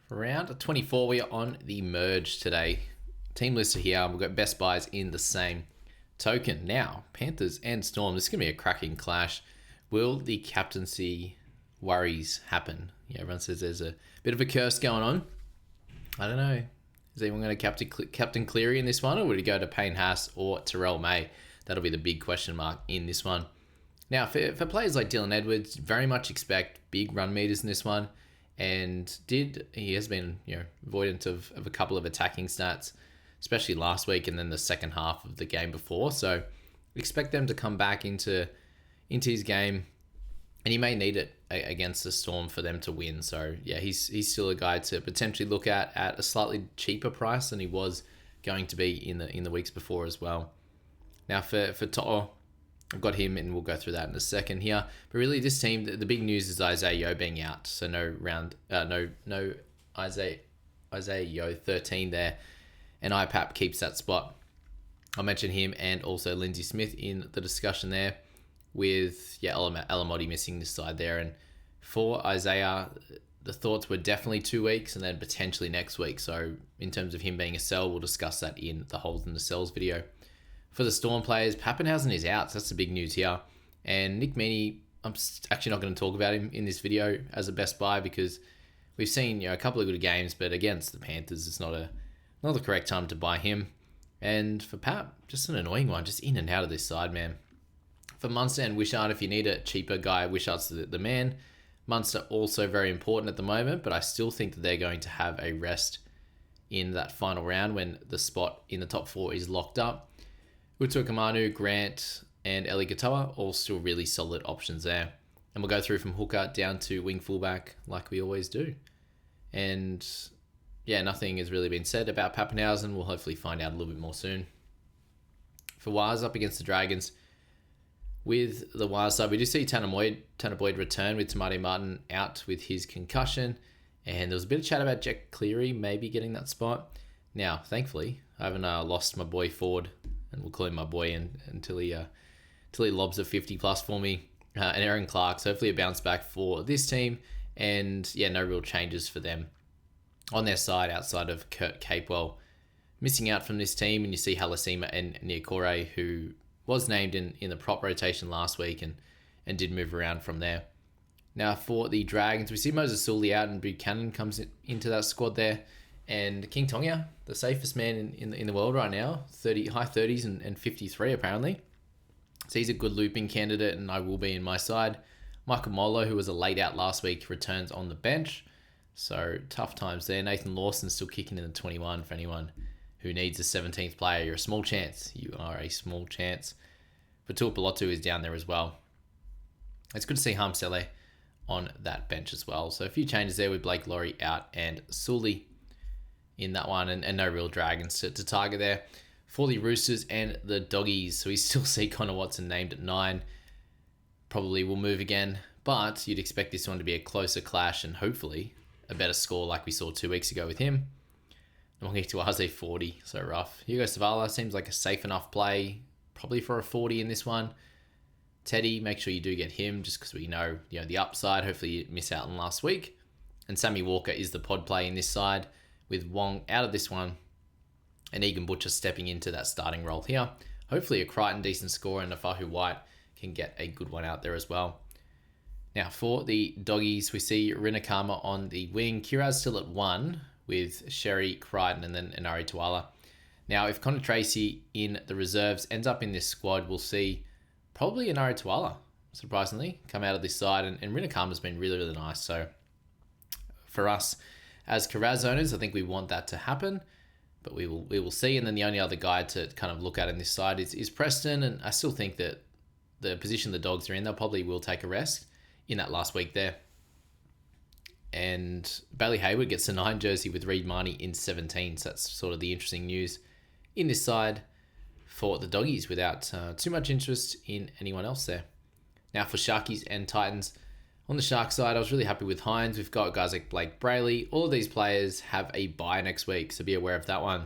For round 24, we are on the merge today. Team lister here. We've got best buys in the same token. Now, Panthers and Storm. This is going to be a cracking clash. Will the captaincy worries happen? Yeah, everyone says there's a bit of a curse going on. I don't know. Is anyone going to Captain Cleary in this one, or would he go to Payne Haas or Terrell May? That'll be the big question mark in this one. Now, for players like Dylan Edwards, very much expect big run meters in this one. And he has been, avoidant of a couple of attacking stats, especially last week and then the second half of the game before. So expect them to come back into his game, and he may need it against the Storm for them to win. So yeah, he's still a guy to potentially look at a slightly cheaper price than he was going to be in the weeks before as well. Now for To'o, I've got him, and we'll go through that in a second here. But really, this team, the big news is Isaiah Yeo being out. So no Isaiah Yeo 13 there, and IPap keeps that spot. I'll mention him and also Lindsay Smith in the discussion there, with Alamotti missing this side there. And for Isaiah, the thoughts were definitely 2 weeks and then potentially next week. So in terms of him being a sell, we'll discuss that in the holes in the sells video. For the Storm players, Pappenhausen is out. So that's the big news here. And Nick Meaney, I'm actually not going to talk about him in this video as a best buy, because we've seen a couple of good games, but against the Panthers, it's not the correct time to buy him. And for Pap, just an annoying one, just in and out of this side, man. For Munster and Wishart, if you need a cheaper guy, Wishart's the man. Munster also very important at the moment, but I still think that they're going to have a rest in that final round when the spot in the top 4 is locked up. Utukamanu, Grant, and EKatoa, all still really solid options there. And we'll go through from hooker down to wing fullback like we always do. And yeah, nothing has really been said about Pappenhausen. We'll hopefully find out a little bit more soon. For Waz up against the Dragons, with the Waz side, we do see Tanner Boyd return with Tamati Martin out with his concussion. And there was a bit of chat about Jack Cleary maybe getting that spot. Now, thankfully, I haven't lost my boy Ford, and we'll call him my boy until he lobs a 50 plus for me. And Aaron Clark, so hopefully a bounce back for this team. And yeah, no real changes for them on their side outside of Kurt Capewell missing out from this team. And you see Halasima and Niokore, who was named in the prop rotation last week and did move around from there. Now for the Dragons, we see Moses Sully out, and Buchanan comes into that squad there. And King Tonga, the safest man in the world right now, high 30s and 53 apparently. So he's a good looping candidate, and I will be in my side. Michael Molo, who was a late out last week, returns on the bench. So tough times there. Nathan Lawson still kicking in the 21 for anyone who needs a 17th player. You're a small chance. You are a small chance. Fatua Pelotu is down there as well. It's good to see Hamsele on that bench as well. So a few changes there with Blake Laurie out and Sully in that one, and no real Dragons to target there. For the Roosters and the Doggies, so we still see Connor Watson named at 9. Probably will move again, but you'd expect this one to be a closer clash and hopefully a better score like we saw 2 weeks ago with him. Longi Tuaze 40, so rough. Hugo Savala seems like a safe enough play, probably for a 40 in this one. Teddy, make sure you do get him, just because we know the upside. Hopefully you miss out on last week. And Sammy Walker is the pod play in this side, with Wong out of this one and Egan Butcher stepping into that starting role here. Hopefully a Crichton decent score, and Nafahu White can get a good one out there as well. Now for the Doggies, we see Rinakama on the wing. Kiraz still at 1 with Sherry, Crichton, and then Inari Tuala. Now if Connor Tracy in the reserves ends up in this squad, we'll see probably Inari Tuala, surprisingly, come out of this side. And Rinakama's been really, really nice. So for us, as Kiraz owners, I think we want that to happen, but we will see. And then the only other guy to kind of look at in this side is Preston, and I still think that the position the Dogs are in, they'll probably will take a rest in that last week there. And Bailey Hayward gets a 9 jersey with Reid Marnie in 17, so that's sort of the interesting news in this side for the Doggies, without too much interest in anyone else there. Now for Sharkies and Titans. On the Shark side, I was really happy with Hines. We've got guys like Blake Brailey. All of these players have a bye next week, so be aware of that one.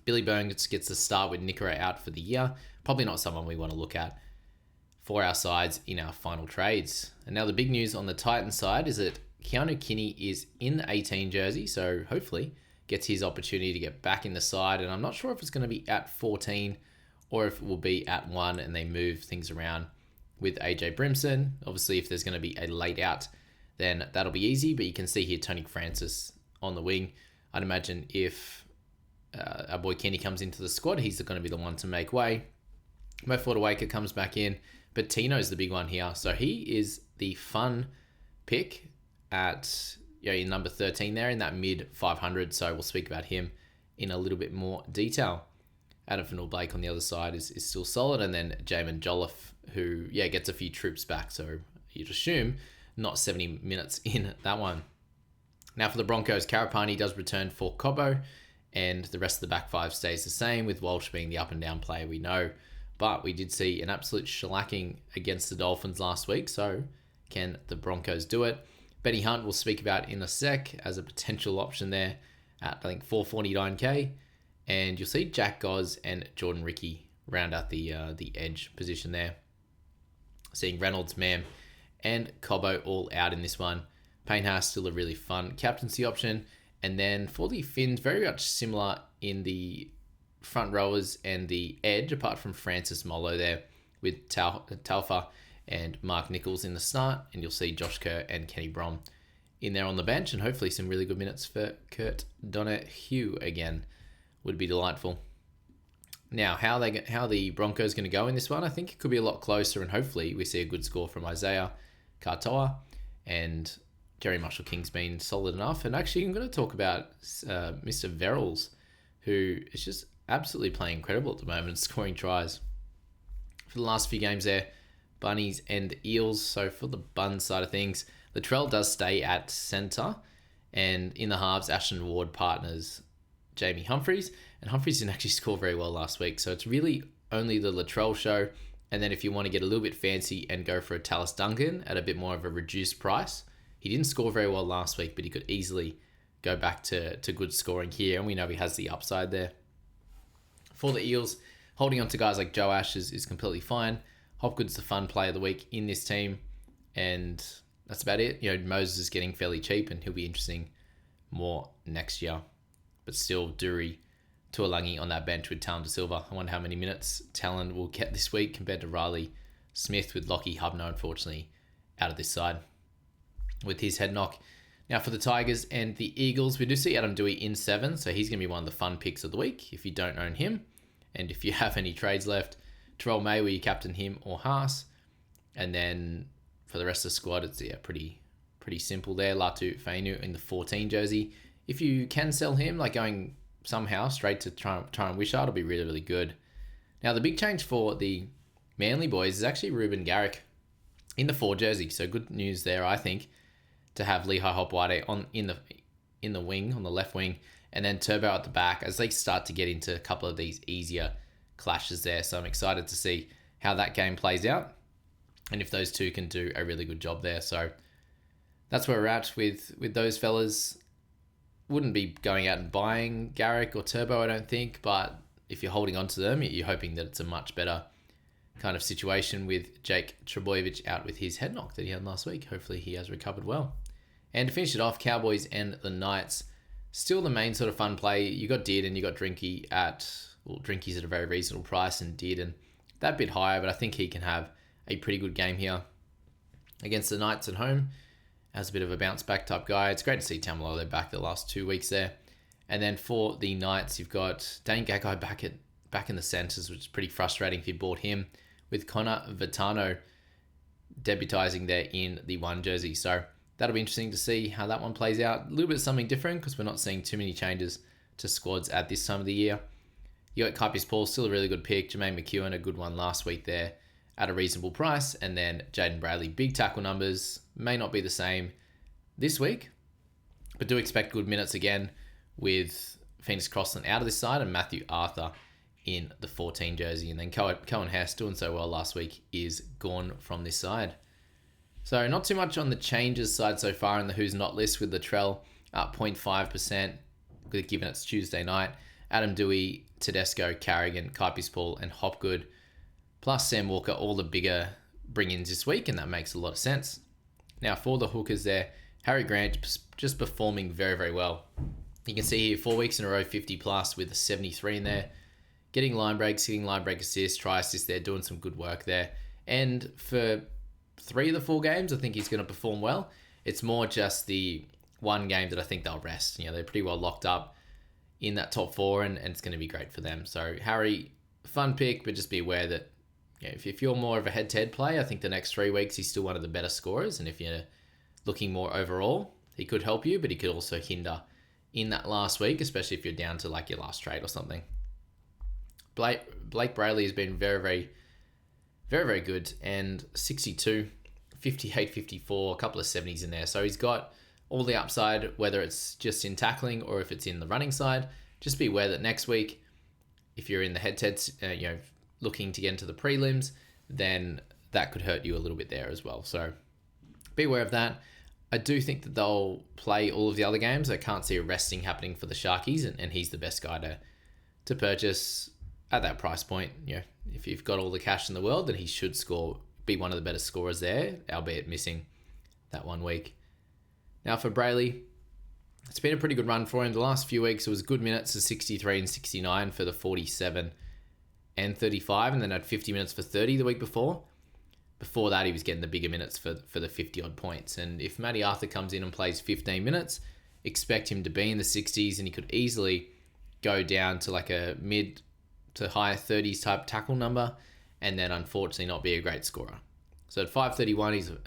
Billy Burns gets the start with Nickera out for the year. Probably not someone we want to look at for our sides in our final trades. And now the big news on the Titans side is that Keanu Kinney is in the 18 jersey, so hopefully gets his opportunity to get back in the side. And I'm not sure if it's going to be at 14 or if it will be at 1 and they move things around with AJ Brimson. Obviously, if there's going to be a late out, then that'll be easy. But you can see here Tony Francis on the wing. I'd imagine if our boy Kenny comes into the squad, he's going to be the one to make way. Mo Fotuaika comes back in, but Tino's the big one here. So he is the fun pick at in number 13 there in that mid 500. So we'll speak about him in a little bit more detail. Adam Fennell-Blake on the other side is still solid. And then Jamin Jolliffe, who, gets a few troops back. So you'd assume not 70 minutes in that one. Now for the Broncos, Karapani does return for Cobbo. And the rest of the back five stays the same, with Walsh being the up and down player we know. But we did see an absolute shellacking against the Dolphins last week. So can the Broncos do it? Benny Hunt we'll speak about in a sec as a potential option there at, I think, 449k. And you'll see Jack Goz and Jordan Ricky round out the edge position there. Seeing Reynolds, Mam, and Cobbo all out in this one. Payne Haas still a really fun captaincy option. And then for the Finns, very much similar in the front rowers and the edge, apart from Francis Molo there with Taufa and Mark Nichols in the start. And you'll see Josh Kerr and Kenny Brom in there on the bench. And hopefully some really good minutes for Kurt Donoghoe again. Would be delightful. Now, how the Broncos going to go in this one, I think it could be a lot closer. And hopefully we see a good score from Isaiah EKatoa, and Jerry Marshall-King's been solid enough. And actually, I'm going to talk about Mr. Verrills, who is just absolutely playing incredible at the moment and scoring tries. For the last few games there, Bunnies and Eels. So for the Bun side of things, Latrell does stay at centre. And in the halves, Ashton Ward partners Jamie Humphries. And Humphries didn't actually score very well last week. So it's really only the Latrell show. And then if you want to get a little bit fancy and go for a Tallis Duncan at a bit more of a reduced price, he didn't score very well last week, but he could easily go back to good scoring here. And we know he has the upside there. For the Eels, holding on to guys like Joe Ash is completely fine. Hopgood's the fun player of the week in this team. And that's about it. Moses is getting fairly cheap and he'll be interesting more next year. But still, Doueihi, Tuolangi on that bench with Talon De Silva. I wonder how many minutes Talon will get this week compared to Riley Smith, with Lockie Hubner, unfortunately, out of this side with his head knock. Now for the Tigers and the Eagles, we do see Adam Doueihi in 7, so he's going to be one of the fun picks of the week if you don't own him. And if you have any trades left, Terrell May, will you captain him or Haas? And then for the rest of the squad, it's pretty simple there. Latu Fainu in the 14 jersey. If you can sell him, like going somehow straight to try and Wishart, it'll be really, really good. Now the big change for the Manly boys is actually Ruben Garrick in the 4 jersey. So good news there, I think, to have Lehigh Hopwade in the wing, on the left wing, and then Turbo at the back as they start to get into a couple of these easier clashes there. So I'm excited to see how that game plays out and if those two can do a really good job there. So that's where we're at with those fellas. Wouldn't be going out and buying Garrick or Turbo, I don't think, but if you're holding on to them, you're hoping that it's a much better kind of situation with Jake Trebojevic out with his head knock that he had last week. Hopefully he has recovered well. And to finish it off, Cowboys and the Knights. Still the main sort of fun play. You got Dearden, you got Drinky Drinky's at a very reasonable price, and Dearden that bit higher, but I think he can have a pretty good game here against the Knights at home as a bit of a bounce back type guy. It's great to see Tamalolo back the last 2 weeks there. And then for the Knights, you've got Dane Gagai back in the centres, which is pretty frustrating if you bought him, with Connor Vitano debutising there in the 1 jersey. So that'll be interesting to see how that one plays out. A little bit of something different because we're not seeing too many changes to squads at this time of the year. You got Kaipis Paul, still a really good pick. Jermaine McEwen, a good one last week there at a reasonable price. And then Jaden Brailey, big tackle numbers. May not be the same this week, but do expect good minutes again with Phoenix Crossland out of this side and Matthew Arthur in the 14 jersey. And then Cohen Hess, doing so well last week, is gone from this side. So not too much on the changes side so far in the who's not list, with Latrell up 0.5%, given it's Tuesday night. Adam Doueihi, Tedesco, Carrigan, Kaipis Paul, and Hopgood, plus Sam Walker, all the bigger bring-ins this week, and that makes a lot of sense. Now for the hookers there, Harry Grant just performing very, very well. You can see here 4 weeks in a row, 50 plus with a 73 in there. Getting line breaks, getting line break assists, try assists there, doing some good work there. And for 3 of the 4 games, I think he's going to perform well. It's more just the one game that I think they'll rest. They're pretty well locked up in that top 4, and it's going to be great for them. So Harry, fun pick, but just be aware that if you're more of a head-to-head play, I think the next 3 weeks he's still one of the better scorers. And if you're looking more overall, he could help you, but he could also hinder in that last week, especially if you're down to like your last trade or something. Blake Brailey has been very, very, very, very good, and 62, 58, 54, a couple of 70s in there. So he's got all the upside, whether it's just in tackling or if it's in the running side. Just be aware that next week, if you're in the head-to-head, looking to get into the prelims, then that could hurt you a little bit there as well. So be aware of that. I do think that they'll play all of the other games. I can't see a resting happening for the Sharkies, and he's the best guy to purchase at that price point. If you've got all the cash in the world, then he should be one of the better scorers there, albeit missing that 1 week. Now for Brailey, it's been a pretty good run for him. The last few weeks, it was good minutes of 63 and 69 for the 47 and 35, and then had 50 minutes for 30 the week before. Before that, he was getting the bigger minutes for the 50-odd points. And if Matty Arthur comes in and plays 15 minutes, expect him to be in the 60s, and he could easily go down to like a mid to high 30s type tackle number, and then unfortunately not be a great scorer. So at 531,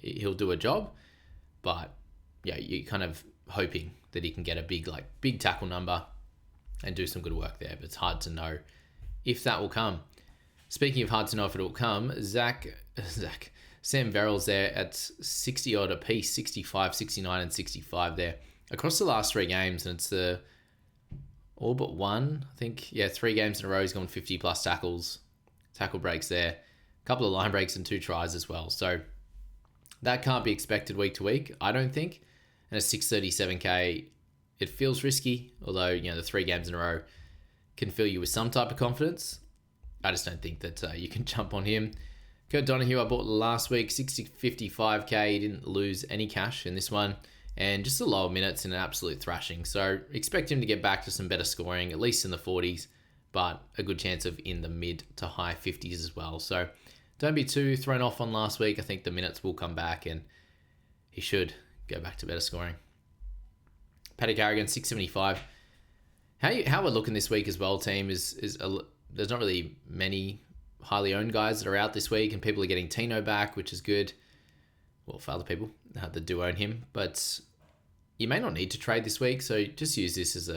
he'll do a job, but you're kind of hoping that he can get a big tackle number and do some good work there. But it's hard to know if that will come. Speaking of hard to know if it will come, Sam Verrills there at 60 odd apiece, 65, 69, and 65 there across the last 3 games, and it's all but one, I think. 3 games in a row he's gone 50 plus tackle breaks there, a couple of line breaks and 2 tries as well. So that can't be expected week to week, I don't think. And a 637k, it feels risky, although the 3 games in a row can fill you with some type of confidence. I just don't think that you can jump on him. Kurt Donoghoe, I bought last week, 55k. He didn't lose any cash in this one. And just the lower minutes in an absolute thrashing. So expect him to get back to some better scoring, at least in the 40s, but a good chance of in the mid to high 50s as well. So don't be too thrown off on last week. I think the minutes will come back and he should go back to better scoring. Paddy Carrigan, 675. How we're looking this week as well, team, is there's not really many highly owned guys that are out this week, and people are getting Tino back, which is good. Well, for other people that do own him, but you may not need to trade this week, so just use this as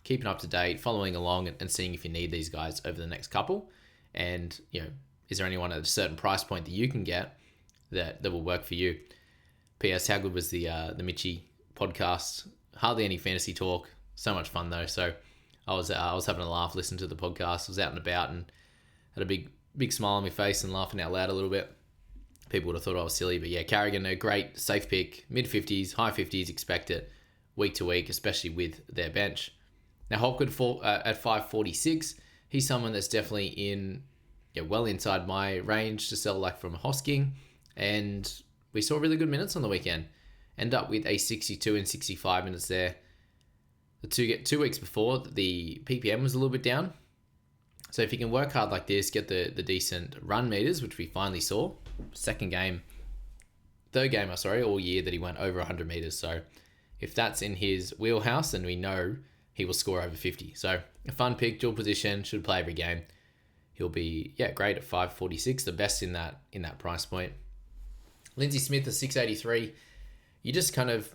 keeping up to date, following along, and seeing if you need these guys over the next couple. And is there anyone at a certain price point that you can get that will work for you? P.S. How good was the Mitchy podcast? Hardly any fantasy talk. So much fun though. So I was having a laugh listening to the podcast. I was out and about and had a big smile on my face and laughing out loud a little bit. People would have thought I was silly, but Carrigan, a great safe pick, mid-50s, high 50s, expect it week to week, especially with their bench. Now Hopgood at 546, he's someone that's definitely well inside my range to sell from Hosking, and we saw really good minutes on the weekend. End up with a 62 and 65 minutes there. The 2 weeks before, the PPM was a little bit down. So if you can work hard like this, get the decent run meters, which we finally saw. Third game, all year that he went over 100 meters. So if that's in his wheelhouse, then we know he will score over 50. So a fun pick, dual position, should play every game. He'll be great at 546, the best in that price point. Lindsay Smith at 683. You just kind of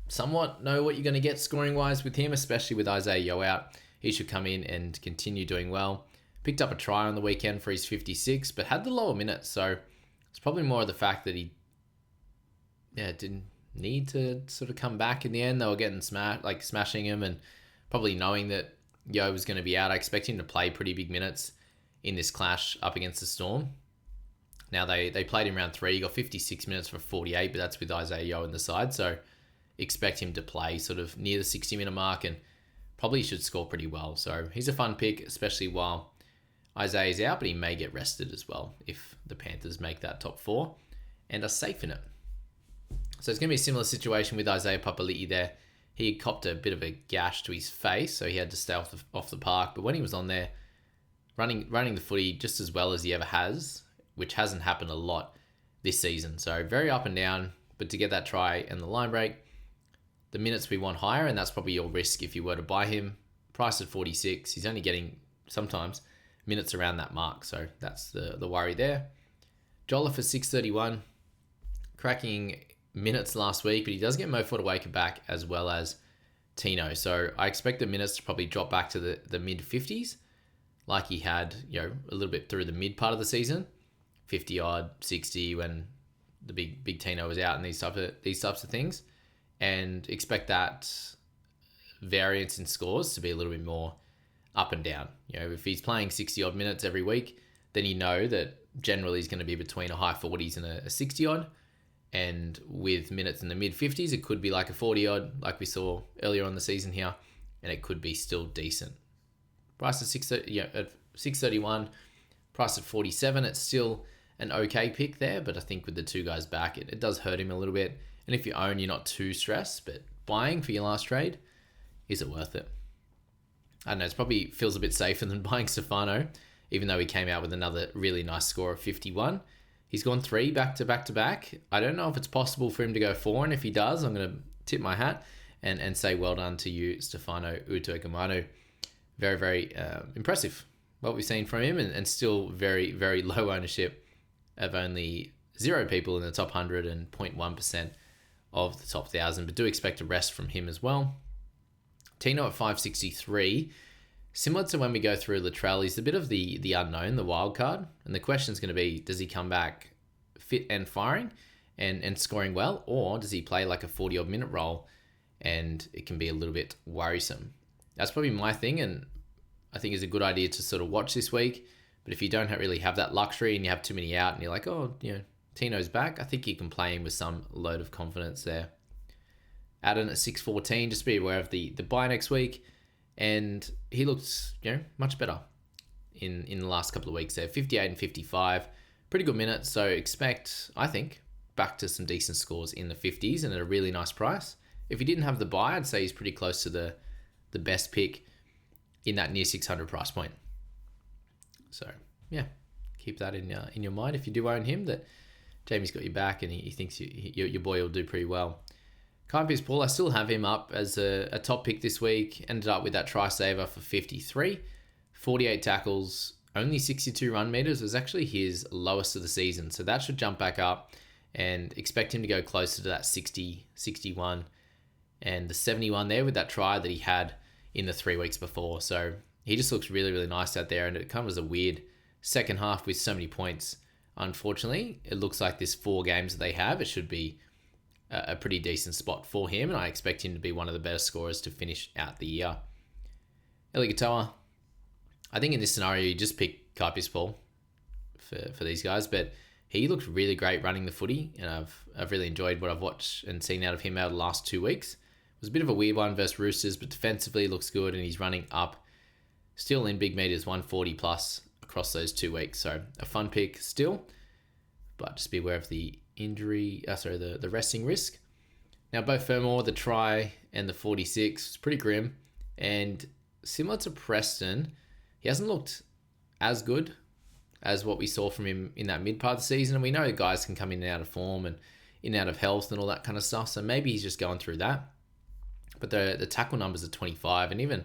somewhat know what you're going to get scoring wise with him, especially with Isaiah Yeo out. He should come in and continue doing well. Picked up a try on the weekend for his 56, but had the lower minutes. So it's probably more of the fact that he didn't need to sort of come back in the end. They were getting smashing him, and probably knowing that Yeo was going to be out. I expect him to play pretty big minutes in this clash up against the Storm. Now they played in round 3. He got 56 minutes for 48, but that's with Isaiah Yeo in the side. So expect him to play sort of near the 60-minute mark and probably should score pretty well. So he's a fun pick, especially while Isaiah's out, but he may get rested as well if the Panthers make that top 4 and are safe in it. So it's going to be a similar situation with Isaiah Papali'i there. He copped a bit of a gash to his face, so he had to stay off the park. But when he was on there, running the footy just as well as he ever has, which hasn't happened a lot this season. So very up and down, but to get that try and the line break, the minutes we want higher, and that's probably your risk if you were to buy him. Priced at 46, he's only getting sometimes minutes around that mark, so that's the worry there. Jolliffe for 631, cracking minutes last week, but he does get Mo Fotuaika back as well as Tino. So I expect the minutes to probably drop back to the mid 50s, like he had, a little bit through the mid part of the season, 50 odd, 60 when the big Tino was out and these types of things, and expect that variance in scores to be a little bit more up and down. If he's playing 60 odd minutes every week, then you know that generally he's going to be between a high 40s and a 60 odd. And with minutes in the mid 50s, it could be like a 40 odd, like we saw earlier on the season here, and it could be still decent. Price at 631, price at 47. It's still an okay pick there, but I think with the two guys back, it does hurt him a little bit. And if you own, you're not too stressed, but buying for your last trade, is it worth it? I don't know, it probably feels a bit safer than buying Stefano, even though he came out with another really nice score of 51. He's gone 3 back to back. I don't know if it's possible for him to go 4, and if he does, I'm going to tip my hat and say well done to you, Stefano Utoikamanu. Very, very impressive what we've seen from him, and still very, very low ownership of only 0 people in the top 100 and 0.1% of the top 1,000, but do expect a rest from him as well. Tino at 563. Similar to when we go through Latrell, he's a bit of the unknown, the wild card. And the question is going to be, does he come back fit and firing and scoring well? Or does he play like a 40-odd minute role and it can be a little bit worrisome? That's probably my thing, and I think it's a good idea to sort of watch this week. But if you don't really have that luxury and you have too many out and you're like, Tino's back, I think you can play him with some load of confidence there. Adam at 614, just be aware of the bye next week. And he looks, much better in the last couple of weeks there. 58 and 55, pretty good minutes. So expect, I think, back to some decent scores in the 50s and at a really nice price. If he didn't have the buy, I'd say he's pretty close to the best pick in that near 600 price point. So yeah, keep that in your mind if you do own him, that Jamie's got your back and he thinks your boy will do pretty well. Kaipi's Paul, I still have him up as a top pick this week. Ended up with that try saver for 53, 48 tackles, only 62 run meters. Was actually his lowest of the season. So that should jump back up, and expect him to go closer to that 60, 61, and the 71 there with that try that he had in the 3 weeks before. So he just looks really, really nice out there, and it kind of was a weird second half with so many points. Unfortunately, it looks like this 4 games that they have, it should be a pretty decent spot for him, and I expect him to be one of the better scorers to finish out the year. EKatoa, I think in this scenario, you just pick Kaipi's Paul for these guys, but he looked really great running the footy, and I've really enjoyed what I've watched and seen out of him out of the last 2 weeks. It was a bit of a weird one versus Roosters, but defensively he looks good, and he's running up, still in big meters, 140 plus across those 2 weeks. So a fun pick still, but just be aware of the the resting risk. Now both Fermor, the try and the 46, is pretty grim, and similar to Preston, he hasn't looked as good as what we saw from him in that mid part of the season, and we know guys can come in and out of form and in and out of health and all that kind of stuff, so maybe he's just going through that. But the tackle numbers are 25, and even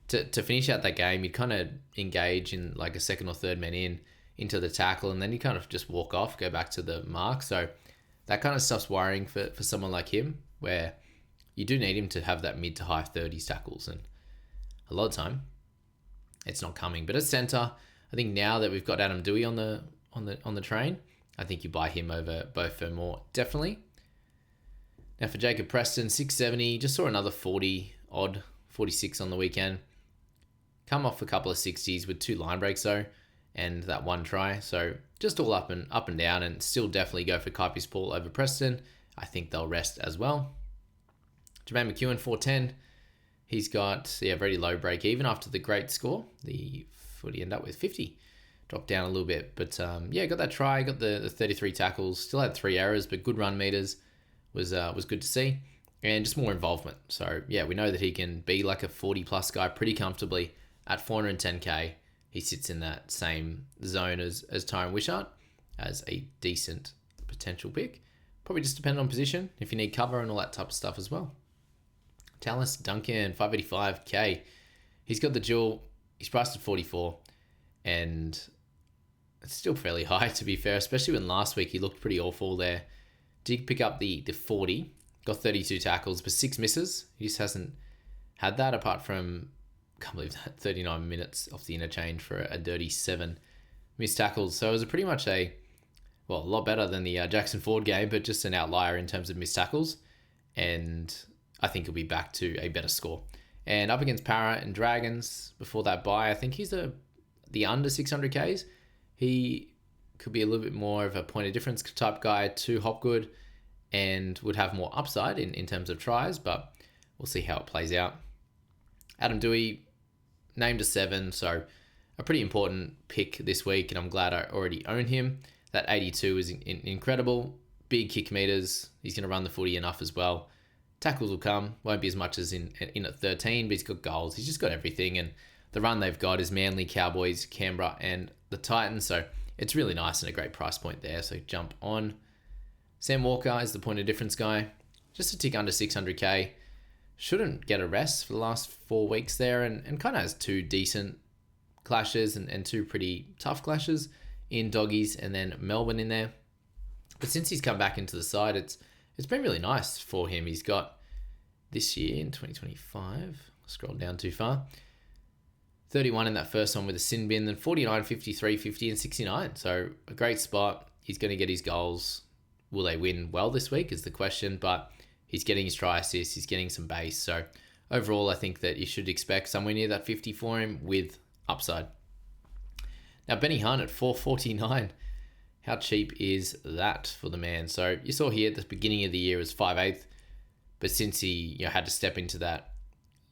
to finish out that game, you'd kind of engage in like a second or third man into the tackle, and then you kind of just walk off, go back to the mark. So that kind of stuff's worrying for someone like him, where you do need him to have that mid to high 30s tackles, and a lot of time it's not coming. But at centre, I think now that we've got Adam Doueihi on the train, I think you buy him over both Fermor, definitely. Now for Jacob Preston, 670, just saw another 40 odd, 46 on the weekend. Come off a couple of 60s with 2 line breaks though, and that 1 try. So just all up and down, and still definitely go for Kaipi's Paul over Preston. I think they'll rest as well. Jermaine McEwen, 410. He's got very low break even after the great score. The footy ended up with 50. Dropped down a little bit, but got that try, got the 33 tackles, still had 3 errors, but good run meters. was good to see, and just more involvement. So yeah, we know that he can be like a 40 plus guy pretty comfortably at 410k. He sits in that same zone as Tyrone Wishart as a decent potential pick. Probably just depending on position, if you need cover and all that type of stuff as well. Tallis Duncan, 585k. He's got the dual. He's priced at 44, and it's still fairly high to be fair, especially when last week he looked pretty awful there. Did pick up the 40, got 32 tackles, but 6 misses. He just hasn't had that apart from, I can't believe that, 39 minutes off the interchange for a dirty 7 missed tackles. So it was pretty much a lot better than the Jackson Ford game, but just an outlier in terms of missed tackles. And I think he'll be back to a better score. And up against Para and Dragons before that bye, I think he's the under 600Ks. He could be a little bit more of a point of difference type guy to Hopgood and would have more upside in terms of tries, but we'll see how it plays out. Adam Doueihi, named a 7, so a pretty important pick this week, and I'm glad I already own him. That 82 is incredible. Big kick meters. He's going to run the footy enough as well. Tackles will come. Won't be as much as in at 13, but he's got goals. He's just got everything, and the run they've got is Manly, Cowboys, Canberra, and the Titans, so it's really nice and a great price point there, so jump on. Sam Walker is the point of difference guy. Just a tick under 600k. Shouldn't get a rest for the last 4 weeks there, and kind of has 2 decent clashes and 2 pretty tough clashes in Doggies and then Melbourne in there. But since he's come back into the side, it's been really nice for him. He's got this year in 2025, scroll down too far, 31 in that first one with a sin bin, then 49, 53, 50, and 69. So a great spot. He's going to get his goals. Will they win well this week is the question, but he's getting his try assists. He's getting some base. So overall, I think that you should expect somewhere near that 50 for him with upside. Now, Benny Hunt at 449. How cheap is that for the man? So you saw here at the beginning of the year was 5/8, but since he had to step into that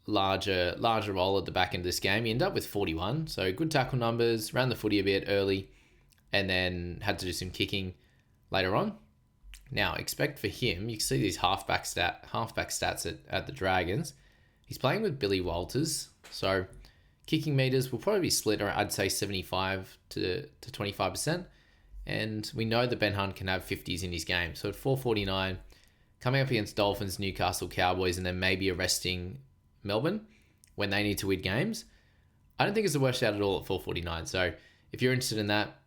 larger role at the back end of this game, he ended up with 41. So good tackle numbers, ran the footy a bit early, and then had to do some kicking later on. Now, expect for him, you can see these halfback stats at the Dragons. He's playing with Billy Walters, so kicking meters will probably be split, or I'd say 75 to 25%. And we know that Ben Hunt can have 50s in his game. So at 449, coming up against Dolphins, Newcastle, Cowboys, and then maybe arresting Melbourne when they need to win games, I don't think it's the worst out at all at 449. So if you're interested in that,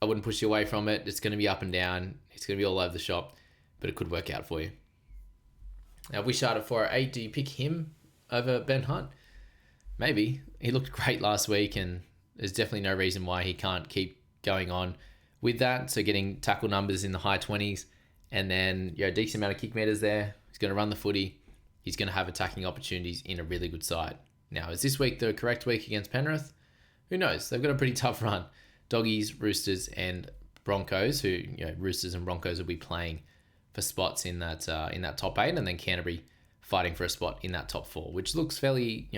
I wouldn't push you away from it. It's going to be up and down. It's going to be all over the shop, but it could work out for you. Now, Wishart at 408, do you pick him over Ben Hunt? Maybe. He looked great last week, and there's definitely no reason why he can't keep going on with that. So getting tackle numbers in the high 20s, and then a decent amount of kick meters there. He's going to run the footy. He's going to have attacking opportunities in a really good side. Now, is this week the correct week against Penrith? Who knows? They've got a pretty tough run. Doggies, Roosters, and Broncos, who Roosters and Broncos will be playing for spots in that top 8, and then Canterbury fighting for a spot in that top 4, which looks fairly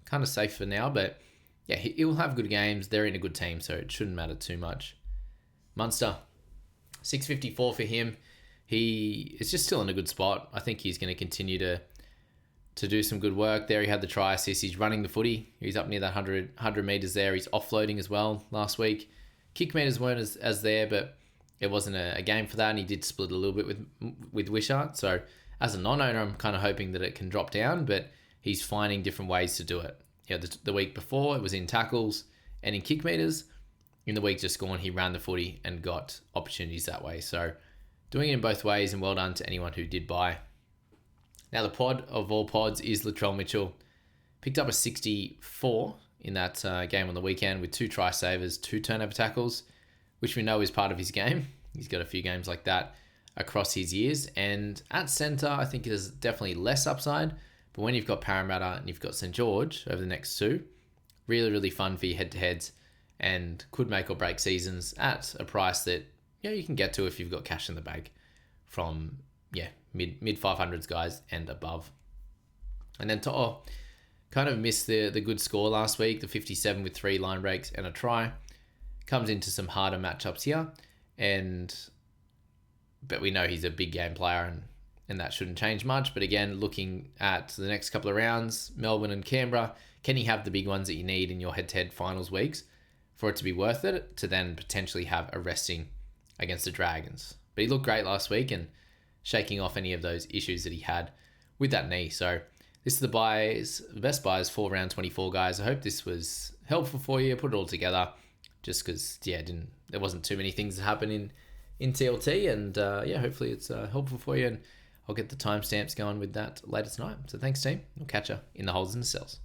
kind of safe for now. But yeah, he will have good games. They're in a good team, so it shouldn't matter too much. Munster, 654 for him. He is just still in a good spot. I think he's going to continue to do some good work there. He had the try assist. He's running the footy. He's up near that 100 meters there. He's offloading as well last week. Kick meters weren't as there, but it wasn't a game for that, and he did split a little bit with Wishart. So as a non-owner, I'm kind of hoping that it can drop down, but he's finding different ways to do it. The week before, it was in tackles and in kick meters. In the week just gone, he ran the footy and got opportunities that way. So doing it in both ways, and well done to anyone who did buy. Now, the pod of all pods is Latrell Mitchell. Picked up a 64 in that game on the weekend with 2 try savers, 2 turnover tackles, which we know is part of his game. He's got a few games like that across his years. And at centre, I think there's definitely less upside. But when you've got Parramatta and you've got St. George over the next 2, really, really fun for your head-to-heads, and could make or break seasons at a price that you can get to if you've got cash in the bag from mid 500s guys and above. And then To'o kind of missed the good score last week, the 57 with 3 line breaks and a try. Comes into some harder matchups here, but we know he's a big game player, and that shouldn't change much. But again, looking at the next couple of rounds, Melbourne and Canberra, can you have the big ones that you need in your head-to-head finals weeks for it to be worth it to then potentially have a resting against the Dragons? But he looked great last week and shaking off any of those issues that he had with that knee. So this is the best buys for round 24, guys. I hope this was helpful for you. Put it all together just because, there wasn't too many things that happened in TLT. And hopefully it's helpful for you. And I'll get the timestamps going with that later tonight. So thanks, team. We'll catch you in the holes and the cells.